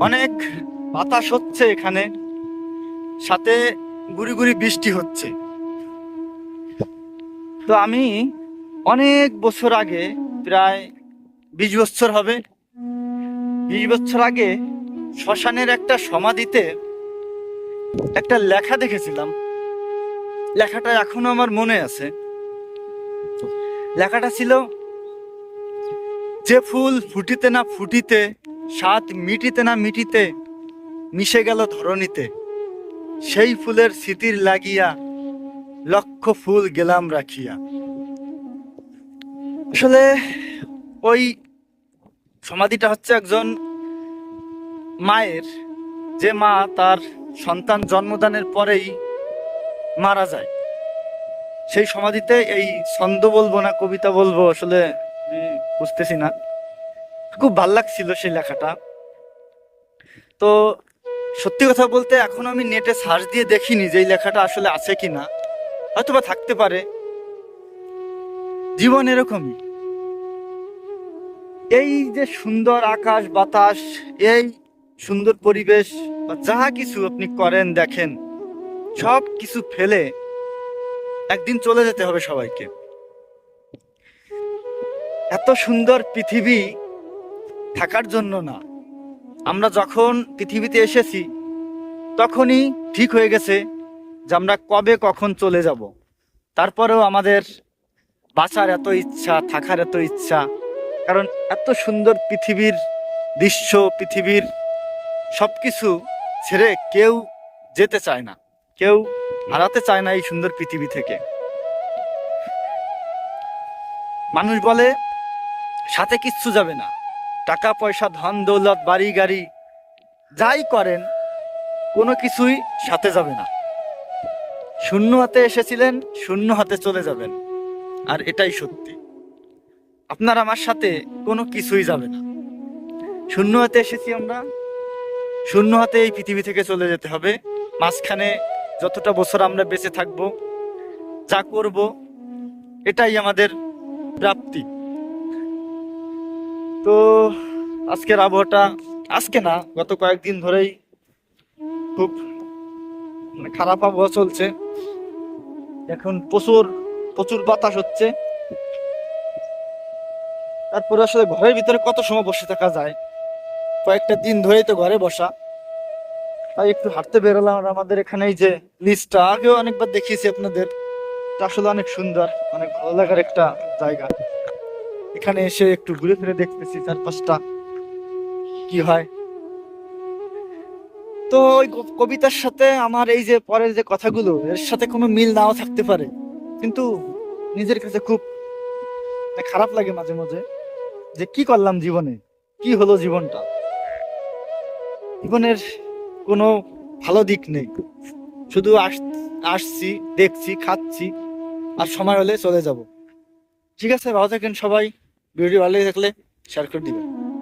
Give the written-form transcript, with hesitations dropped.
অনেক বাতাস হচ্ছে এখানে, সাথে গুড়ি গুড়ি বৃষ্টি হচ্ছে। তো আমি অনেক বছর আগে, প্রায় 20 বছর হবে, 20 বছর আগে শ্মশানের একটা সমাধিতে একটা লেখা দেখেছিলাম। লেখাটা এখনো আমার মনে আছে। লেখাটা ছিল, যে ফুল ফুটিতে না ফুটিতে, স্বাদ মিটিতে না মিটিতে, মিশে গেল ধরণীতে, সেই ফুলের স্মৃতির লাগিয়া লক্ষ ফুল গেলাম রাখিয়া। আসলে ওই সমাধিটা হচ্ছে একজন মায়ের, যে মা তার সন্তান জন্মদানের পরেই মারা যায়। সেই সমাধিতে এই ছন্দ বলবো না কবিতা বলবো আসলে বুঝতেছি না, খুব ভাল লাগছিল সেই লেখাটা। তো সত্যি কথা বলতে এখন আমি নেটে সার্চ দিয়ে দেখিনি যে এই লেখাটা আসলে আছে কিনা, হয়তোবা থাকতে পারে। জীবন এরকমই, এই যে সুন্দর আকাশ বাতাস, এই সুন্দর পরিবেশ, বা যা কিছু আপনি করেন দেখেন, সব কিছু ফেলে একদিন চলে যেতে হবে সবাইকে। এত সুন্দর পৃথিবী থাকার জন্য না, আমরা যখন পৃথিবীতে এসেছি তখনই ঠিক হয়ে গেছে যে আমরা কবে কখন চলে যাব। তারপরেও আমাদের বাঁচার এত ইচ্ছা, থাকার এত ইচ্ছা, কারণ এত সুন্দর পৃথিবীর দৃশ্য, পৃথিবীর সবকিছু ছেড়ে কেউ যেতে চায় না, কেউ হারাতে চায় না এই সুন্দর পৃথিবী থেকে। মানুষ বলে সাথে কিচ্ছু যাবে না, টাকা পয়সা ধন দৌলত বাড়ি গাড়ি যাই করেন কোনো কিছুই সাথে যাবে না। শূন্য হাতে এসেছিলেন, শূন্য হাতে চলে যাবেন, আর এটাই সত্যি। আপনার আমার সাথে কোনো কিছুই যাবে না। শূন্য হাতে এসেছি আমরা, শূন্য হাতে এই পৃথিবী থেকে চলে যেতে হবে। মাঝখানে যতটা বছর আমরা বেঁচে থাকবো, যা করব, এটাই আমাদের প্রাপ্তি। তো আজকের আবহাওয়াটা, আজকে না গত কয়েকদিন ধরেই খুব খারাপ আবহাওয়া চলছে। এখন প্রচুর প্রচুর বাতাস হচ্ছে। তারপরে আসলে ঘরের ভিতরে কত সময় বসে থাকা যায়, কয়েকটা দিন ধরেই তো ঘরে বসা, তাই একটু হাঁটতে বেরোলাম। আর আমাদের এখানে এই যে লিস্টটা, আগেও অনেকবার দেখিয়েছি আপনাদের, এটা আসলে অনেক সুন্দর, অনেক ভালো লাগার একটা জায়গা। এখানে এসে একটু ঘুরে ফিরে দেখতেছি চারপাশটা কি হয়। তো ওই কবিতার সাথে আমার এই যে পরের যে কথাগুলো, এর সাথে কোনো মিল নাও থাকতে পারে, কিন্তু নিজের কাছে খুব খারাপ লাগে মাঝে মাঝে যে কি করলাম জীবনে, কি হলো জীবনটা। জীবনের কোনো ভালো দিক নেই, শুধু আসছি, দেখছি, খাচ্ছি, আর সময় হলে চলে যাব। ঠিক আছে, ভালো থাকেন সবাই। ভিডিও ভালো থাকলে শেয়ার করে দিবেন।